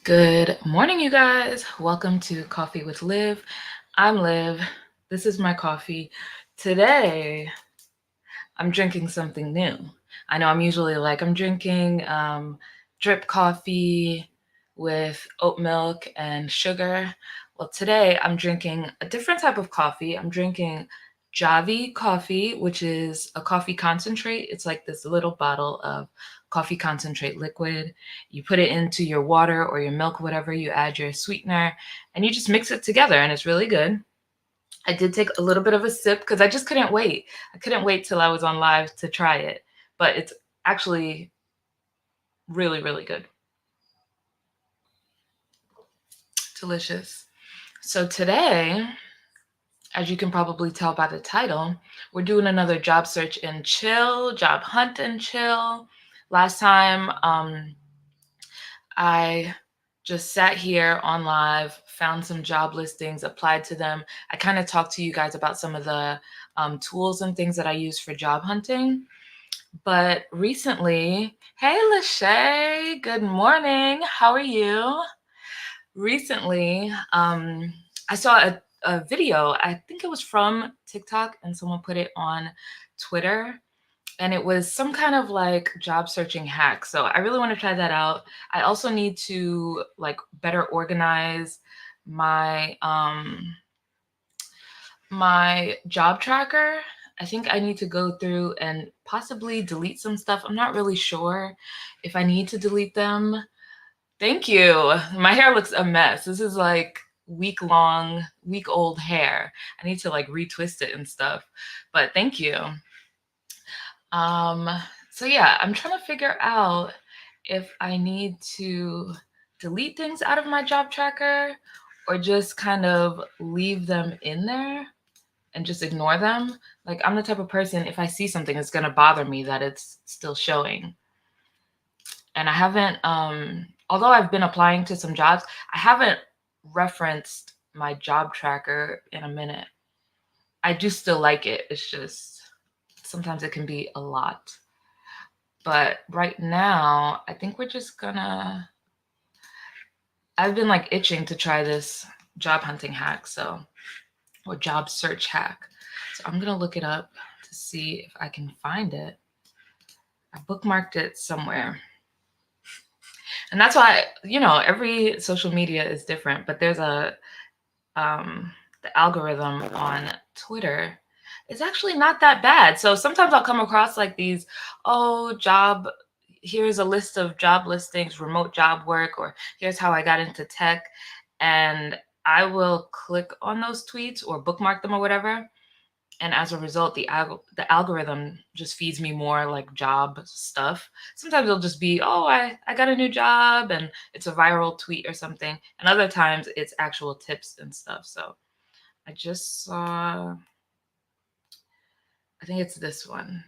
Good morning, you guys. Welcome to Coffee with Liv. I'm Liv. This is my coffee. Today, I'm drinking something new. I know I'm usually like, I'm drinking drip coffee with oat milk and sugar. Well, today I'm drinking a different type of coffee. I'm drinking Javi coffee, which is a coffee concentrate. It's like this little bottle of coffee concentrate liquid. You put it into your water or your milk, whatever, you add your sweetener, and you just mix it together, and it's really good. I did take a little bit of a sip because I just couldn't wait. I couldn't wait till I was on live to try it, but it's actually really, really good. Delicious. So today, as you can probably tell by the title, we're doing another job search and chill, job hunt and chill. Last time, I just sat here on live, found some job listings, applied to them. I kind of talked to you guys about some of the tools and things that I use for job hunting. But recently, hey Lachey, good morning. How are you? Recently, I saw a video. I think it was from TikTok, and someone put it on Twitter, and it was some kind of like job searching hack. So I really want to try that out. I also need to like better organize my my job tracker. I think I need to go through and possibly delete some stuff. I'm not really sure if I need to delete them. Thank you. My hair looks a mess. This is like week old hair. I need to like retwist it and stuff. But thank you. Um, so yeah, I'm trying to figure out if I need to delete things out of my job tracker or just kind of leave them in there and just ignore them. Like I'm the type of person, if I see something, it's gonna bother me that it's still showing. And I haven't, although I've been applying to some jobs, I haven't referenced my job tracker in a minute. I do still like it. It's just sometimes it can be a lot. But right now, I think we're just gonna. I've been like itching to try this job hunting hack, or job search hack. So I'm gonna look it up to see if I can find it. I bookmarked it somewhere. And that's why, every social media is different, but there's the algorithm on Twitter is actually not that bad. So sometimes I'll come across like these, oh, here's a list of job listings, remote job work, or here's how I got into tech. And I will click on those tweets or bookmark them or whatever. And as a result, the algorithm just feeds me more like job stuff. Sometimes it'll just be, oh, I got a new job and it's a viral tweet or something. And other times it's actual tips and stuff. So I just saw, I think it's this one.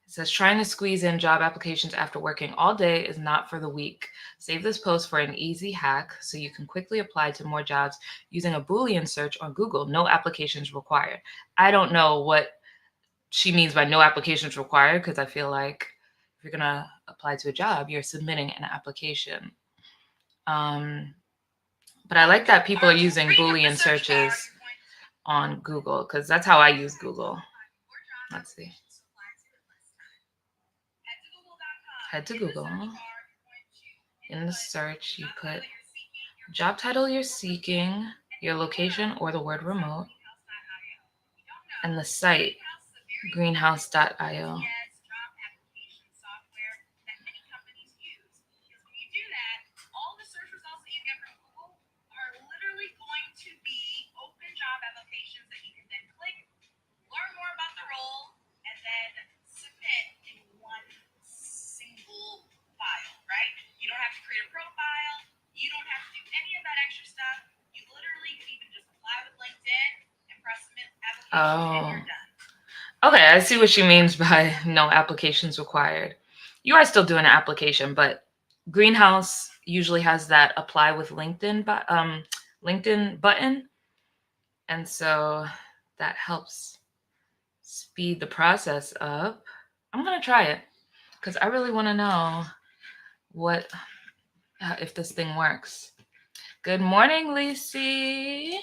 It says, trying to squeeze in job applications after working all day is not for the weak. Save this post for an easy hack so you can quickly apply to more jobs using a Boolean search on Google. No applications required. I don't know what she means by no applications required because I feel like if you're going to apply to a job, you're submitting an application. But I like that people are using Boolean searches on Google because that's how I use Google. Let's see. Head to Google. In the search, you put job title you're seeking, your location or the word remote, and the site, greenhouse.io. Oh. Okay, I see what she means by no applications required. You are still doing an application, but Greenhouse usually has that apply with LinkedIn button, and so that helps speed the process up. I'm gonna try it because I really want to know what if this thing works. Good morning, Lacey.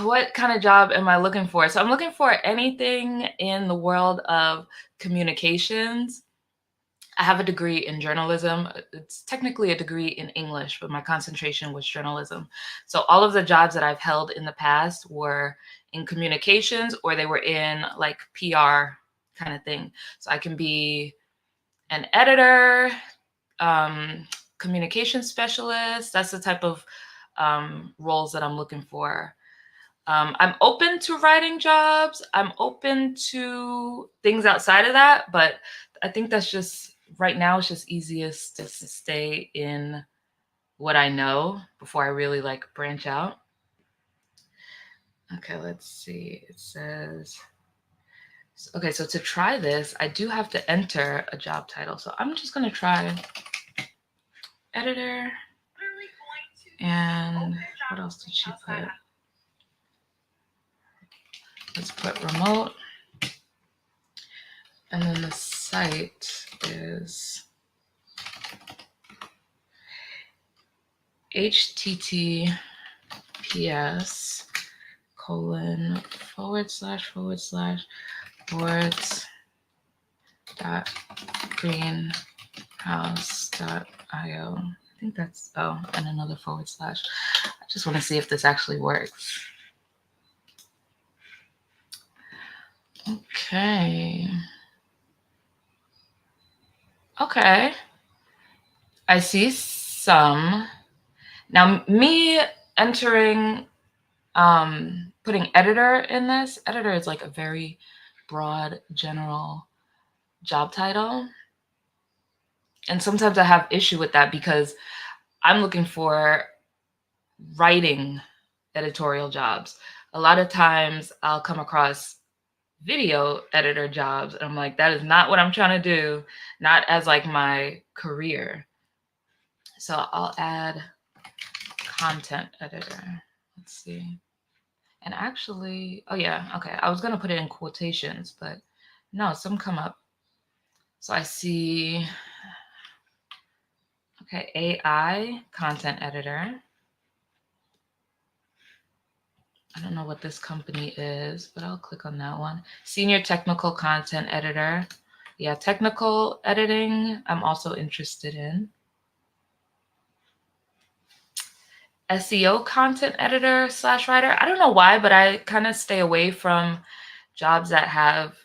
What kind of job am I looking for? So I'm looking for anything in the world of communications. I have a degree in journalism. It's technically a degree in English, but my concentration was journalism. So all of the jobs that I've held in the past were in communications, or they were in like PR kind of thing. So I can be an editor, communication specialist. That's the type of roles that I'm looking for. I'm open to writing jobs. I'm open to things outside of that, but I think that's just right now. It's just easiest to stay in what I know before I really like branch out. Okay, let's see. It says, okay, so to try this, I do have to enter a job title. So I'm just going to try editor. And what else did she put? Let's put remote. And then the site is https://boards.greenhouse.io. I think that's, and another / I just want to see if this actually works. Okay. Okay. I see some. Now, me entering, putting editor in this, editor is like a very broad, general job title. And sometimes I have issue with that because I'm looking for writing editorial jobs. A lot of times I'll come across video editor jobs and I'm like, that is not what I'm trying to do, not as like my career. So I'll add content editor. Let's see. And actually, oh yeah, okay. I was going to put it in quotations, but no, some come up. So I see, okay, AI content editor. I don't know what this company is, but I'll click on that one. Senior technical content editor. Yeah, technical editing, I'm also interested in. SEO content editor / writer. I don't know why, but I kind of stay away from jobs that have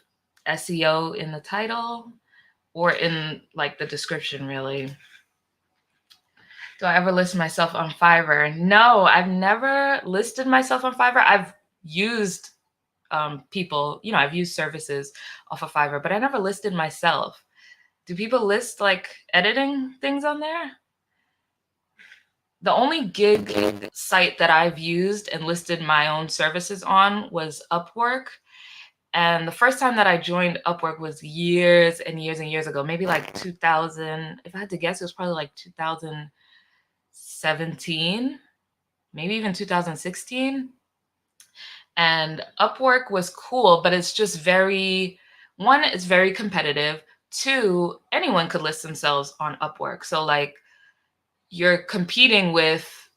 SEO in the title or in like the description, really. Do I ever list myself on Fiverr? No, I've never listed myself on Fiverr. I've used people, I've used services off of Fiverr, but I never listed myself. Do people list like editing things on there? The only gig site that I've used and listed my own services on was Upwork. And the first time that I joined Upwork was years and years and years ago, maybe like 2000. If I had to guess, it was probably like 2017, maybe even 2016. And Upwork was cool, but it's just one, it's very competitive. Two, anyone could list themselves on Upwork. So like you're competing with,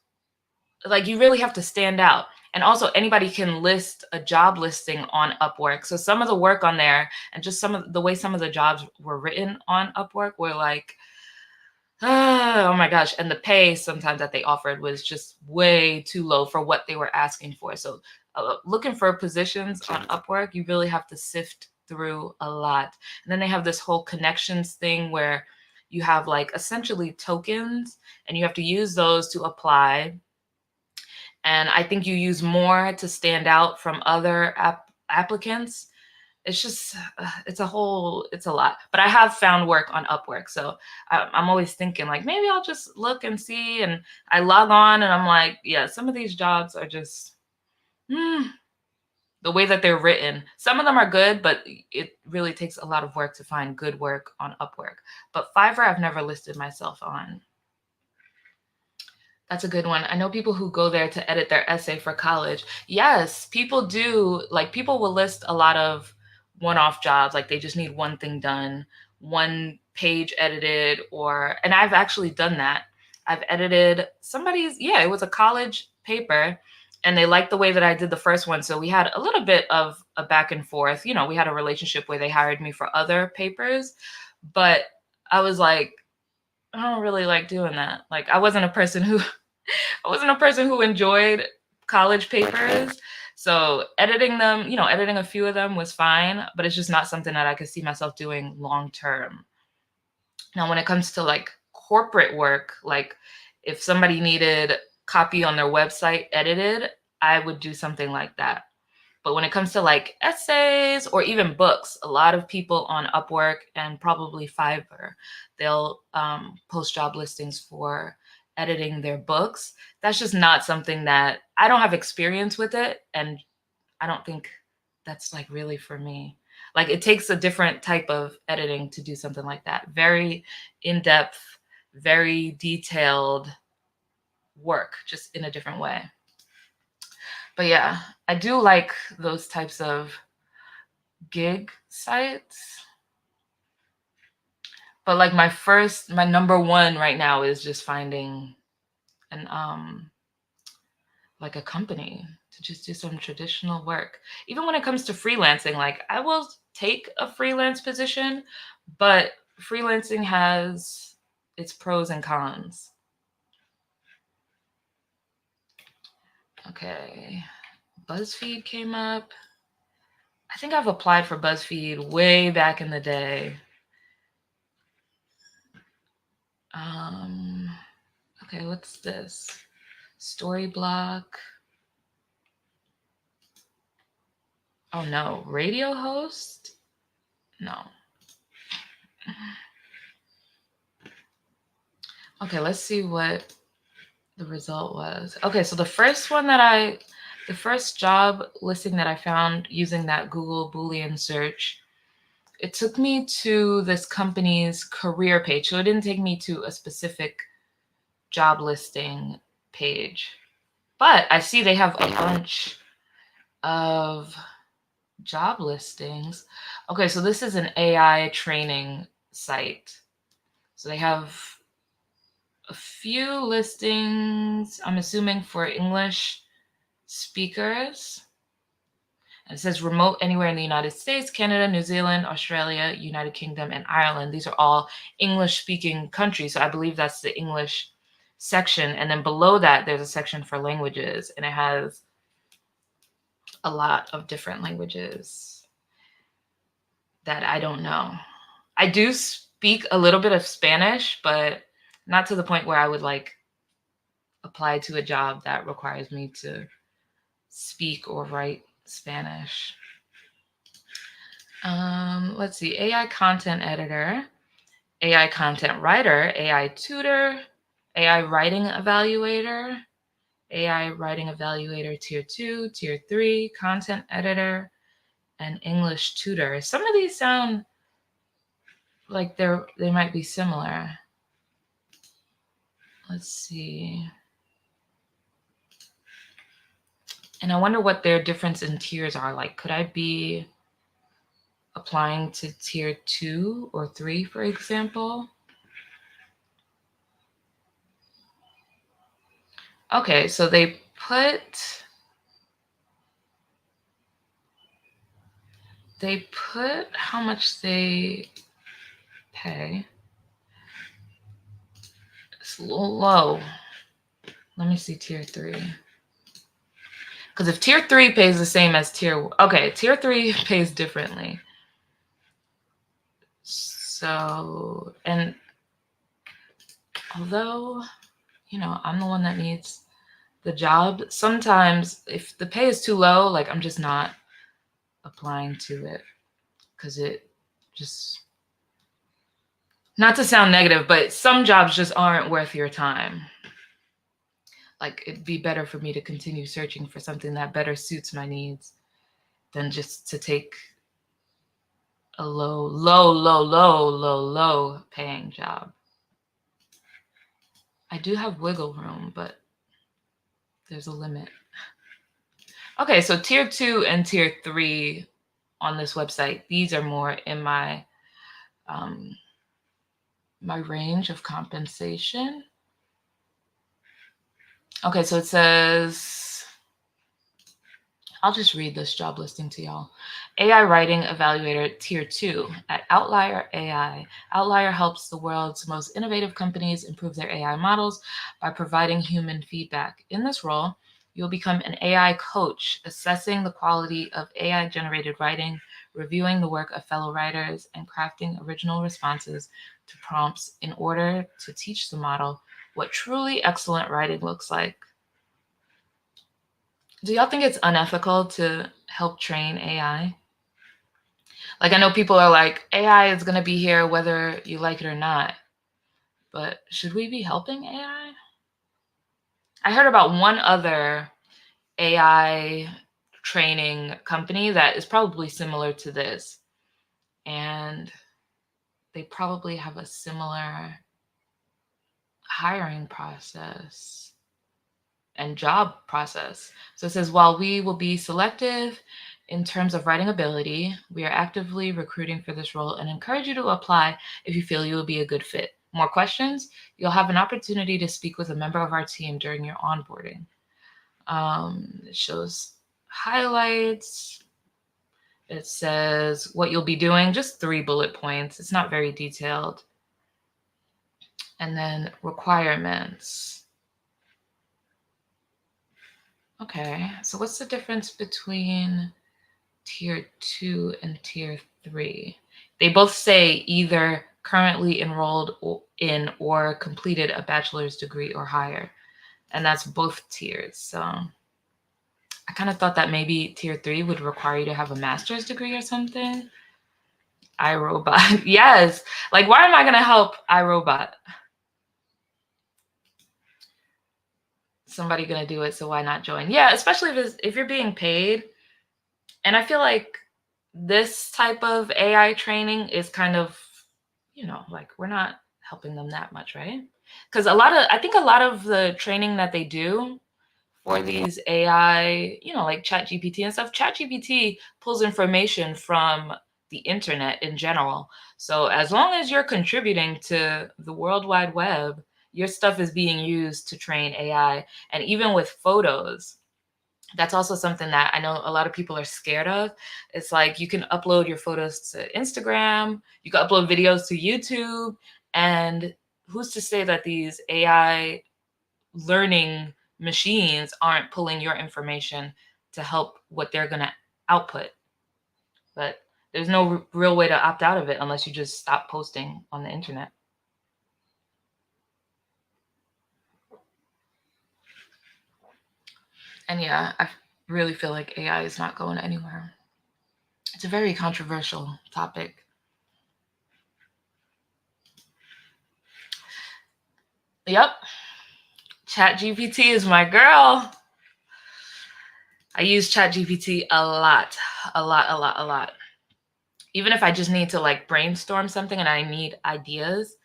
like you really have to stand out. And also anybody can list a job listing on Upwork. So some of the work on there and just some of the way some of the jobs were written on Upwork were like, oh my gosh. And the pay sometimes that they offered was just way too low for what they were asking for. So looking for positions on Upwork, you really have to sift through a lot. And then they have this whole connections thing where you have like essentially tokens and you have to use those to apply. And I think you use more to stand out from other applicants. It's just, it's a lot. But I have found work on Upwork. So I'm always thinking like, maybe I'll just look and see. And I log on and I'm like, yeah, some of these jobs are just, the way that they're written. Some of them are good, but it really takes a lot of work to find good work on Upwork. But Fiverr, I've never listed myself on. That's a good one. I know people who go there to edit their essay for college. Yes, people do. Like people will list a lot of one-off jobs. Like they just need one thing done, one page edited, and I've actually done that. I've edited somebody's, yeah, it was a college paper, and they liked the way that I did the first one. So we had a little bit of a back and forth. You know, we had a relationship where they hired me for other papers, but I was like, I don't really like doing that. Like, I wasn't a person who I wasn't a person who enjoyed college papers. So editing them, you know, editing a few of them was fine, but it's just not something that I could see myself doing long term. Now, when it comes to like corporate work, like if somebody needed copy on their website edited, I would do something like that. But when it comes to like essays or even books, a lot of people on Upwork and probably Fiverr, they'll post job listings for editing their books. That's just not something that I don't have experience with it. And I don't think that's like really for me. Like it takes a different type of editing to do something like that. Very in depth, very detailed work, just in a different way. But yeah, I do like those types of gig sites. But like my number one right now is just finding an like a company to just do some traditional work. Even when it comes to freelancing, like I will take a freelance position, but freelancing has its pros and cons. Okay. BuzzFeed came up. I think I've applied for BuzzFeed way back in the day. Okay, what's this? Storyblock. Oh no, radio host? No. Okay, let's see what the result was. Okay, so the first job listing that I found using that Google Boolean search, it took me to this company's career page. So it didn't take me to a specific job listing page. But I see they have a bunch of job listings. Okay, so this is an AI training site. So they have a few listings, I'm assuming for English speakers. And it says remote anywhere in the United States, Canada, New Zealand, Australia, United Kingdom, and Ireland. These are all English speaking countries. So I believe that's the English section. And then below that, there's a section for languages, and it has a lot of different languages that I don't know. I do speak a little bit of Spanish, but not to the point where I would like apply to a job that requires me to speak or write Spanish. Let's see, AI content editor, AI content writer, AI tutor, AI writing evaluator, AI writing evaluator tier 2, tier 3, content editor, and English tutor. Some of these sound like they might be similar. Let's see. And I wonder what their difference in tiers are. Like, could I be applying to tier 2 or 3, for example? Okay, so they put how much they pay. It's a little low. Let me see tier 3. Because if tier 3 pays the same as tier 3 pays differently. So, and although, you know, I'm the one that needs the job, sometimes if the pay is too low, like I'm just not applying to it because it just, not to sound negative, but some jobs just aren't worth your time. Like it'd be better for me to continue searching for something that better suits my needs than just to take a low paying job. I do have wiggle room, but there's a limit. Okay, so tier 2 and tier 3 on this website, these are more in my my range of compensation. Okay, so it says, I'll just read this job listing to y'all. AI Writing Evaluator Tier 2 at Outlier AI. Outlier helps the world's most innovative companies improve their AI models by providing human feedback. In this role, you'll become an AI coach, assessing the quality of AI-generated writing, reviewing the work of fellow writers, and crafting original responses to prompts in order to teach the model what truly excellent writing looks like. Do y'all think it's unethical to help train AI? Like, I know people are like, AI is going to be here whether you like it or not. But should we be helping AI? I heard about one other AI training company that is probably similar to this. And they probably have a similar hiring process and job process. So it says, while we will be selective in terms of writing ability, we are actively recruiting for this role and encourage you to apply if you feel you will be a good fit. More questions? You'll have an opportunity to speak with a member of our team during your onboarding. It shows highlights. It says what you'll be doing, just 3 bullet points. It's not very detailed. And then requirements. Okay, so what's the difference between Tier 2 and Tier 3? They both say either currently enrolled in or completed a bachelor's degree or higher. And that's both tiers. So I kind of thought that maybe Tier 3 would require you to have a master's degree or something. iRobot. Yes. Like, why am I going to help iRobot? Somebody going to do it, so why not join? Yeah, especially if you're being paid. And I feel like this type of AI training is kind of, like, we're not helping them that much, right? Because I think a lot of the training that they do for these AI, like ChatGPT and stuff, ChatGPT pulls information from the internet in general. So as long as you're contributing to the World Wide Web, your stuff is being used to train AI. And even with photos, that's also something that I know a lot of people are scared of. It's like you can upload your photos to Instagram, you can upload videos to YouTube, and who's to say that these AI learning machines aren't pulling your information to help what they're going to output? But there's no real way to opt out of it unless you just stop posting on the internet. And yeah, I really feel like AI is not going anywhere. It's a very controversial topic. Yep. ChatGPT is my girl. I use ChatGPT a lot. Even if I just need to like brainstorm something and I need ideas,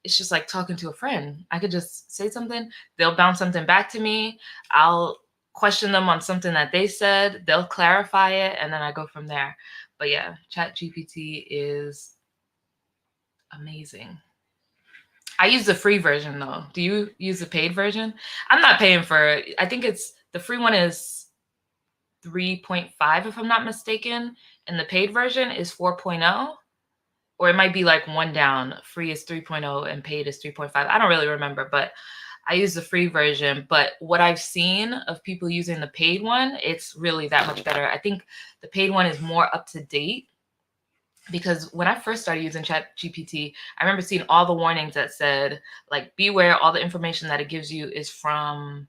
it's just like talking to a friend. I could just say something, they'll bounce something back to me. I'll question them on something that they said, they'll clarify it, and then I go from there. But yeah, ChatGPT is amazing. I use the free version though. Do you use the paid version? I'm not paying for it. I think the free one is 3.5 if I'm not mistaken, and the paid version is 4.0, or it might be like one down. Free is 3.0 and paid is 3.5. I don't really remember, but I use the free version. But what I've seen of people using the paid one, it's really that much better. I think the paid one is more up to date, because when I first started using ChatGPT, I remember seeing all the warnings that said, like, beware, all the information that it gives you is from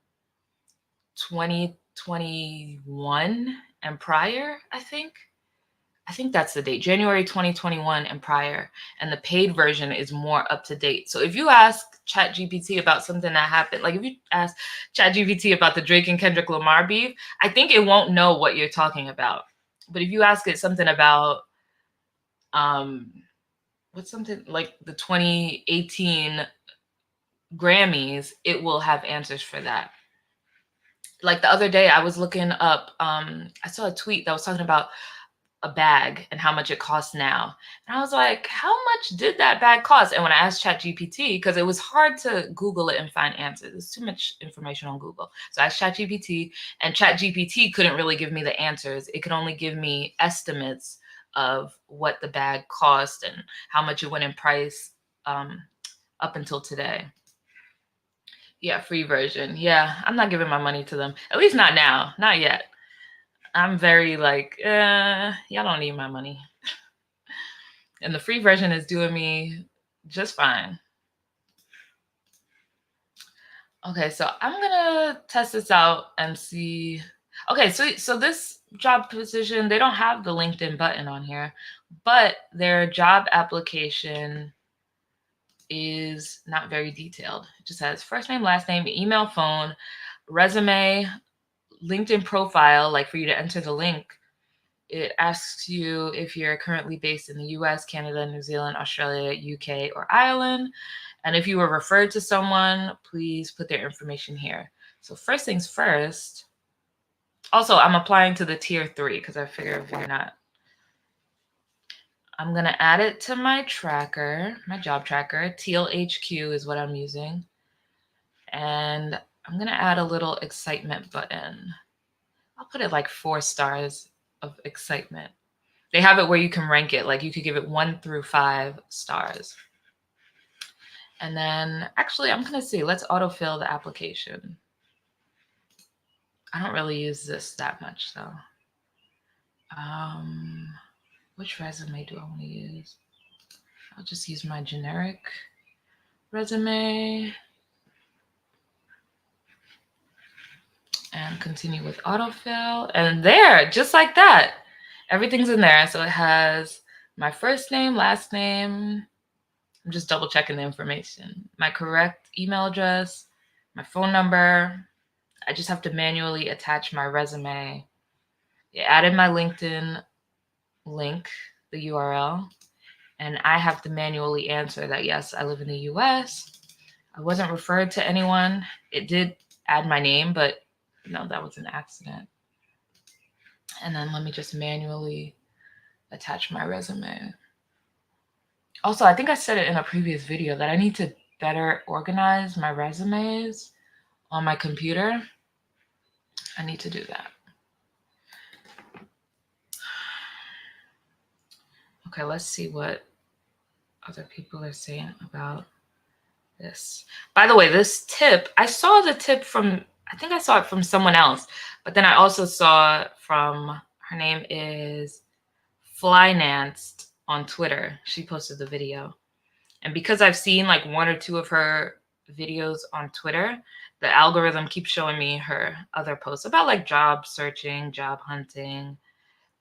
2021 and prior, I think. I think that's the date, January 2021 and prior. And the paid version is more up to date. So if you ask ChatGPT about something that happened, like if you ask ChatGPT about the Drake and Kendrick Lamar beef, I think it won't know what you're talking about. But if you ask it something about, what's something like the 2018 Grammys, it will have answers for that. Like the other day, I was looking up, I saw a tweet that was talking about a bag and how much it costs now. And I was like, how much did that bag cost? And when I asked ChatGPT, because it was hard to Google it and find answers, there's too much information on Google. So I asked ChatGPT, and ChatGPT couldn't really give me the answers. It could only give me estimates of what the bag cost and how much it went in price up until today. Yeah, free version. Yeah, I'm not giving my money to them. At least not now. Not yet. I'm very like, y'all don't need my money. And the free version is doing me just fine. Okay, so I'm gonna test this out and see. Okay, so this job position, they don't have the LinkedIn button on here, but their job application is not very detailed. It just has first name, last name, email, phone, resume, LinkedIn profile, like for you to enter the link. It asks you if you're currently based in the US, Canada, New Zealand, Australia, UK, or Ireland. And if you were referred to someone, please put their information here. So first things first. Also, I'm applying to the tier 3 because I figure if you're not, I'm going to add it to my tracker, my job tracker. TLHQ is what I'm using. And I'm going to add a little excitement button. I'll put it like 4 stars of excitement. They have it where you can rank it. Like you could give it 1 through 5 stars. And then actually, I'm going to see, let's autofill the application. I don't really use this that much though. Which resume do I want to use? I'll just use my generic resume and continue with autofill. And there, just like that, everything's in there. So it has my first name, last name. I'm just double checking the information. My correct email address, my phone number. I just have to manually attach my resume. It added my LinkedIn link, the URL, and I have to manually answer that, yes, I live in the US. I wasn't referred to anyone. It did add my name, but no, that was an accident. And then let me just manually attach my resume. Also, I think I said it in a previous video that I need to better organize my resumes on my computer. I need to do that. Okay, let's see what other people are saying about this. By the way, this tip, I saw the tip from, I think I saw it from someone else, but then I also saw it from, her name is Flynanced on Twitter. She posted the video. And because I've seen like 1 or 2 of her videos on Twitter, the algorithm keeps showing me her other posts about like job searching, job hunting,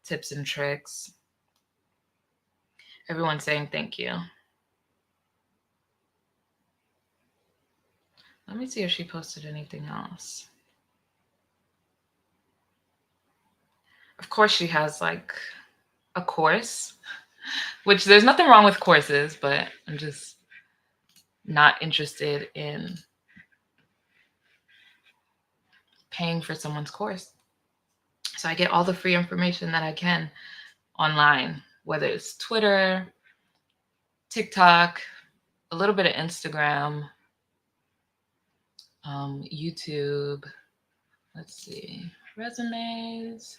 tips and tricks. Everyone's saying thank you. Let me see if she posted anything else. Of course, she has like a course, which there's nothing wrong with courses, but I'm just not interested in paying for someone's course. So I get all the free information that I can online, whether it's Twitter, TikTok, a little bit of Instagram, YouTube. Let's see, resumes.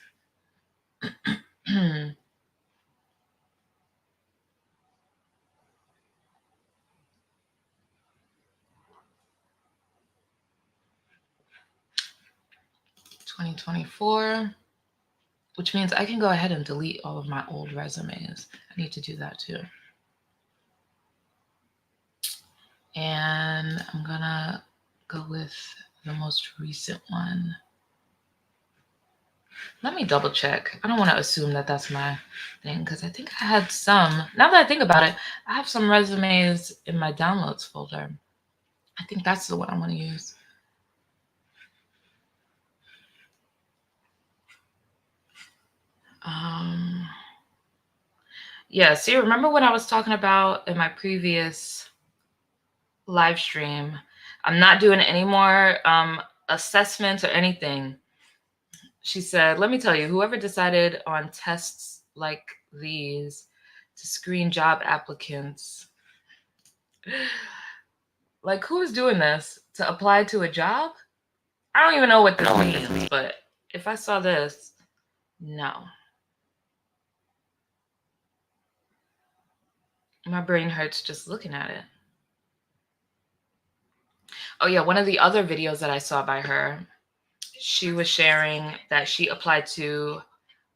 2024, which means I can go ahead and delete all of my old resumes. I need to do that too. And I'm gonna go with the most recent one. Let me double check. I don't want to assume that that's my thing because I think I had some. Now that I think about it, I have some resumes in my downloads folder. I think that's the one I want to use. Yeah, see, remember when I was talking about in my previous live stream, I'm not doing any more assessments or anything. She said, let me tell you, whoever decided on tests like these to screen job applicants. Like, who is doing this to apply to a job? I don't even know what this means, but if I saw this, no. My brain hurts just looking at it. Oh yeah, one of the other videos that I saw by her, she was sharing that she applied to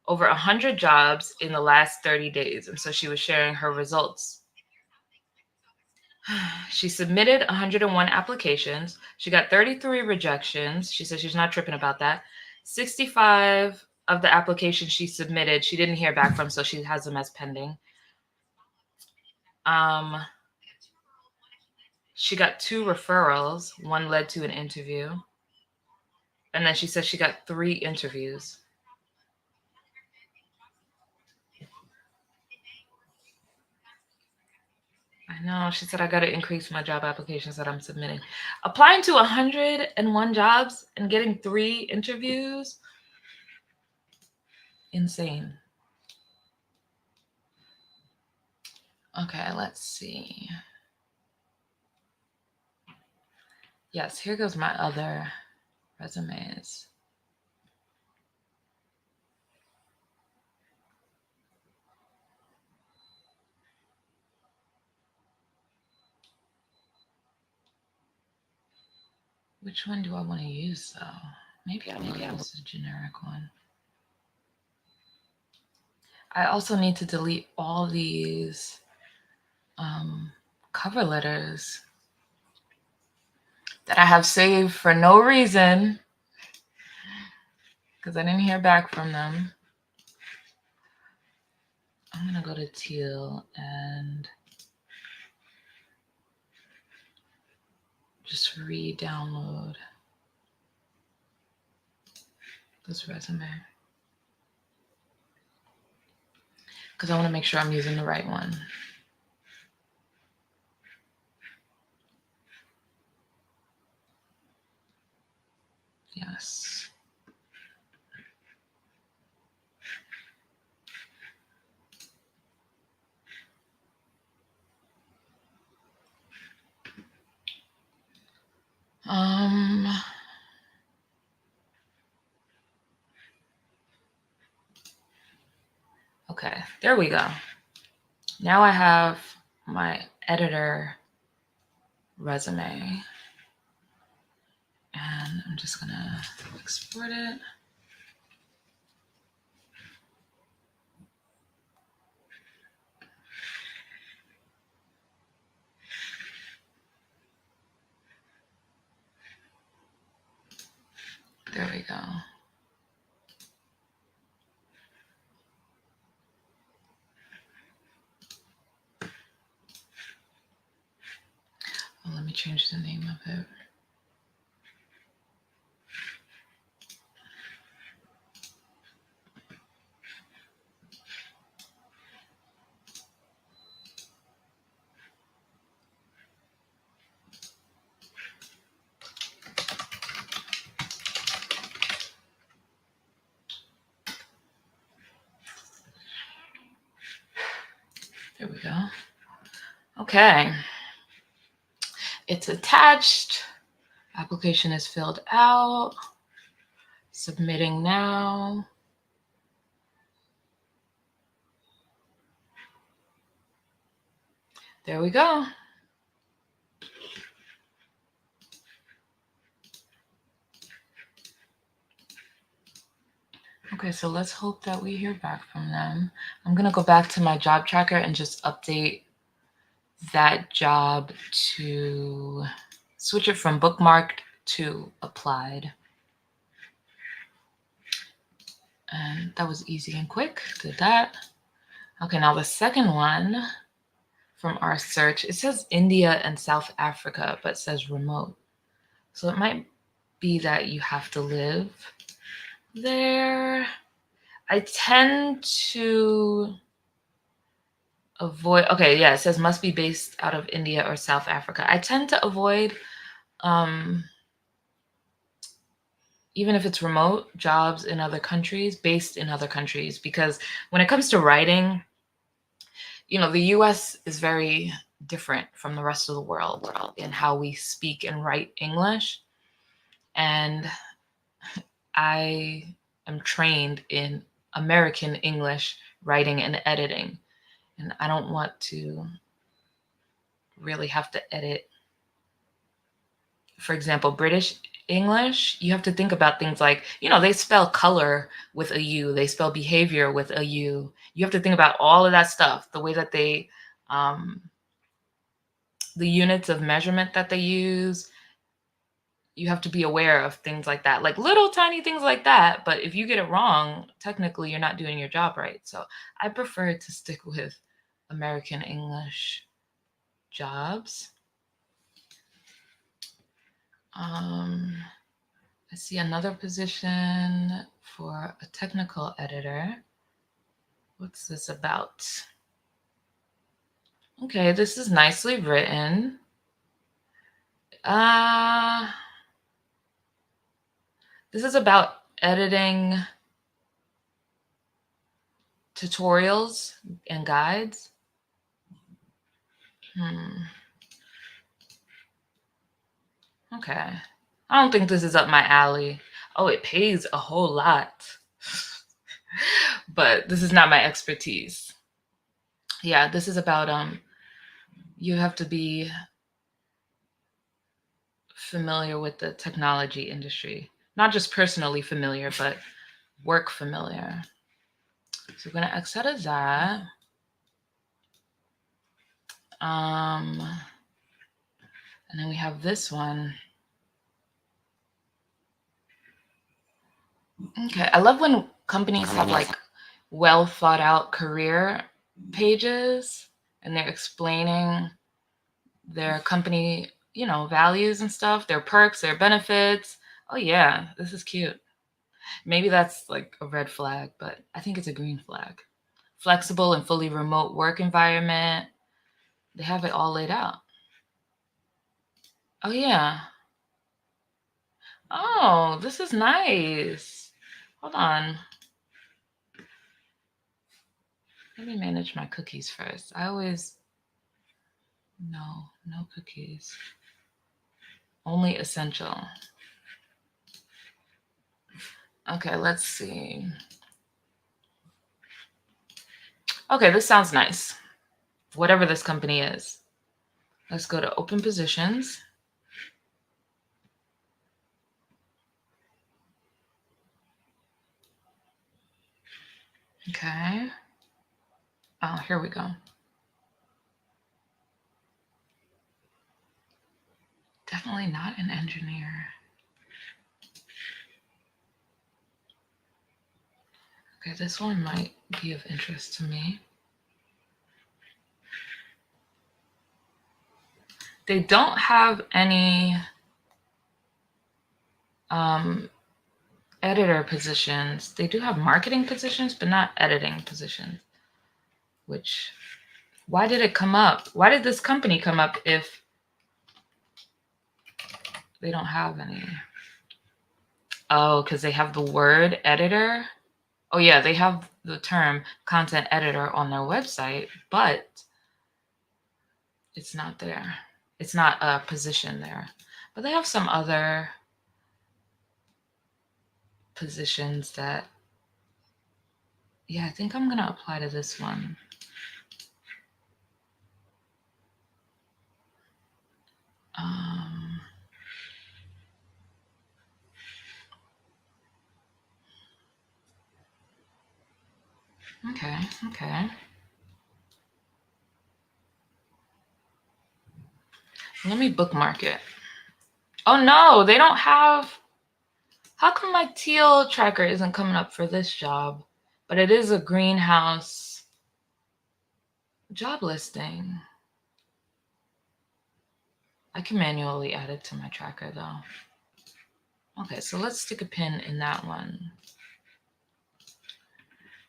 over 100 jobs in the last 30 days. And so she was sharing her results. She submitted 101 applications. She got 33 rejections. She said she's not tripping about that. 65 of the applications she submitted, she didn't hear back from, so she has them as pending. She got 2 referrals. One led to an interview. And then she said she got 3 interviews. I know. She said, I got to increase my job applications that I'm submitting. Applying to 101 jobs and getting 3 interviews? Insane. Okay, let's see. Yes, here goes my other resumes. Which one do I want to use, though? Maybe I want to use a generic one. I also need to delete all these cover letters that I have saved for no reason because I didn't hear back from them. I'm going to go to Teal and just re-download this resume because I want to make sure I'm using the right one. Yes. Okay, there we go. Now I have my editor resume. And I'm just gonna export it. There we go. Oh, let me change the name of it. There we go. Okay. It's attached. Application is filled out. Submitting now. There we go. Okay, so let's hope that we hear back from them. I'm gonna go back to my job tracker and just update that job to switch it from bookmarked to applied. And that was easy and quick. Did that. Okay, now the second one from our search, it says India and South Africa, but says remote. So it might be that you have to live there. I tend to avoid, okay, yeah, it says must be based out of India or South Africa. I tend to avoid even if it's remote jobs in other countries, based in other countries. Because when it comes to writing, the US is very different from the rest of the world in how we speak and write English. And I am trained in American English writing and editing. And I don't want to really have to edit. For example, British English, you have to think about things like, they spell color with a U, they spell behavior with a U. You have to think about all of that stuff, the way that they, the units of measurement that they use. You have to be aware of things like that, like little tiny things like that. But if you get it wrong, technically you're not doing your job right. So I prefer to stick with American English jobs. I see another position for a technical editor. What's this about? Okay, this is nicely written. This is about editing tutorials and guides. Okay. I don't think this is up my alley. Oh, it pays a whole lot. But this is not my expertise. Yeah, this is about you have to be familiar with the technology industry. Not just personally familiar, but work familiar. So we're gonna X out of that. And then we have this one. Okay, I love when companies have like well thought out career pages and they're explaining their company, values and stuff, their perks, their benefits. Oh yeah, this is cute. Maybe that's like a red flag, but I think it's a green flag. Flexible and fully remote work environment. They have it all laid out. Oh yeah. Oh, this is nice. Hold on. Let me manage my cookies first. I always... No cookies. Only essential. Okay, let's see. Okay, this sounds nice. Whatever this company is. Let's go to open positions. Okay. Oh, here we go. Definitely not an engineer. Okay, this one might be of interest to me. They don't have any editor positions. They do have marketing positions, but not editing positions. Why did it come up? Why did this company come up if they don't have any? Oh, because they have the word editor. Oh yeah, they have the term content editor on their website, but it's not there. It's not a position there. But they have some other positions that, yeah, I think I'm gonna apply to this one. Okay. Let me bookmark it. Oh no, they don't have... How come my teal tracker isn't coming up for this job? But it is a greenhouse job listing. I can manually add it to my tracker though. Okay, so let's stick a pin in that one.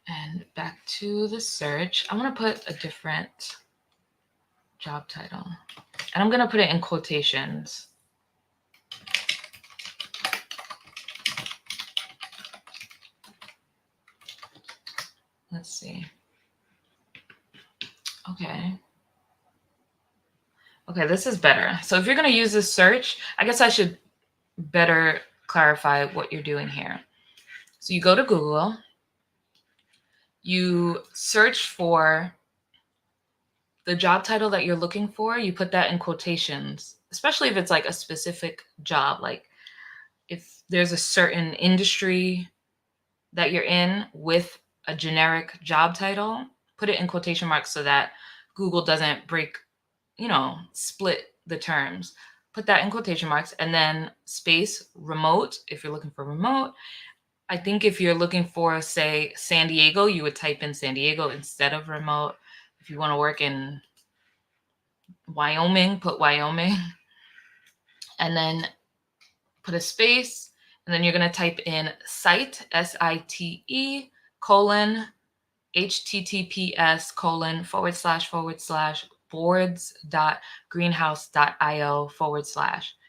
And back to the search. I want to put a different job title. And I'm going to put it in quotations. Let's see. Okay. Okay, this is better. So if you're going to use this search, I guess I should better clarify what you're doing here. So you go to Google, you search for the job title that you're looking for, you put that in quotations, especially if it's like a specific job. Like if there's a certain industry that you're in with a generic job title, put it in quotation marks so that Google doesn't split the terms. Put that in quotation marks and then space remote if you're looking for remote. I think if you're looking for, say, San Diego, you would type in San Diego instead of remote. If you want to work in Wyoming, put Wyoming. And then put a space. And then you're going to type in site, SITE, colon, https:// boards.greenhouse.io /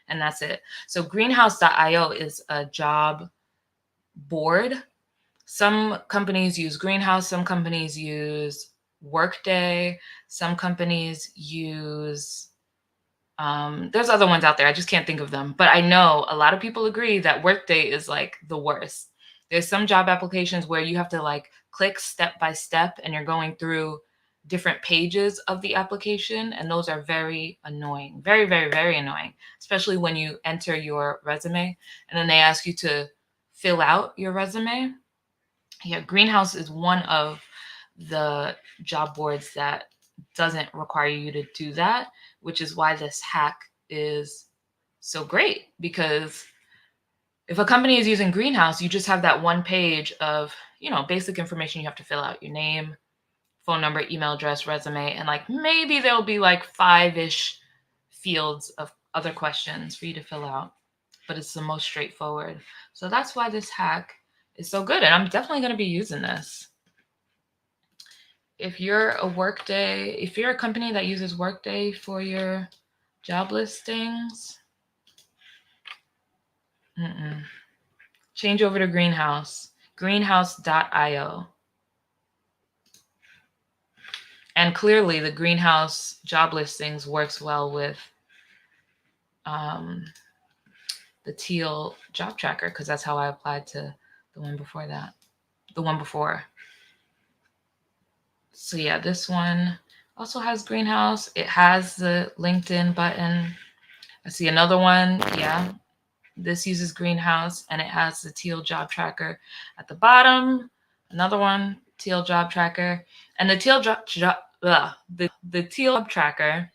and that's it. So greenhouse.io is a job board. Some companies use Greenhouse, some companies use Workday, some companies use there's other ones out there. I just can't think of them. But I know a lot of people agree that Workday is like the worst. There's some job applications where you have to like click step by step and you're going through different pages of the application. And those are very annoying. Very, very, very annoying, especially when you enter your resume and then they ask you to fill out your resume. Yeah, Greenhouse is one of the job boards that doesn't require you to do that, which is why this hack is so great. Because if a company is using Greenhouse, you just have that one page of, basic information you have to fill out: your name, phone number, email address, resume, and like maybe there'll be like 5-ish fields of other questions for you to fill out, but it's the most straightforward. So that's why this hack is so good, and I'm definitely going to be using this. If you're a company that uses Workday for your job listings, change over to Greenhouse, greenhouse.io. And clearly the Greenhouse job listings works well with the Teal job tracker, because that's how I applied to the one before that. The one before. So yeah, this one also has Greenhouse. It has the LinkedIn button. I see another one. Yeah, this uses Greenhouse and it has the Teal job tracker at the bottom. Another one, Teal job tracker. And the Teal the Teal job tracker,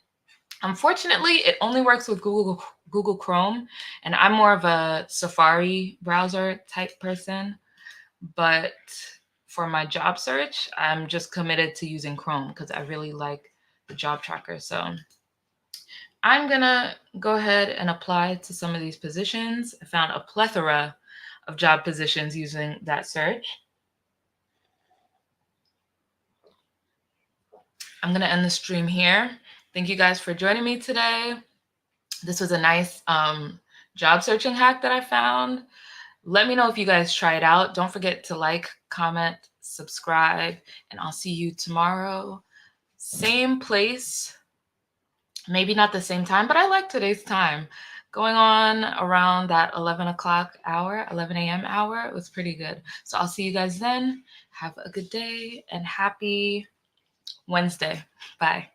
unfortunately, it only works with Google Chrome, and I'm more of a Safari browser type person. But for my job search, I'm just committed to using Chrome because I really like the job tracker. So I'm going to go ahead and apply to some of these positions. I found a plethora of job positions using that search. I'm going to end the stream here. Thank you guys for joining me today. This was a nice job searching hack that I found. Let me know if you guys try it out. Don't forget to like, comment, subscribe, and I'll see you tomorrow. Same place, maybe not the same time, but I like today's time. Going on around that 11 o'clock hour, 11 a.m. hour. It was pretty good. So I'll see you guys then. Have a good day and happy Wednesday. Bye.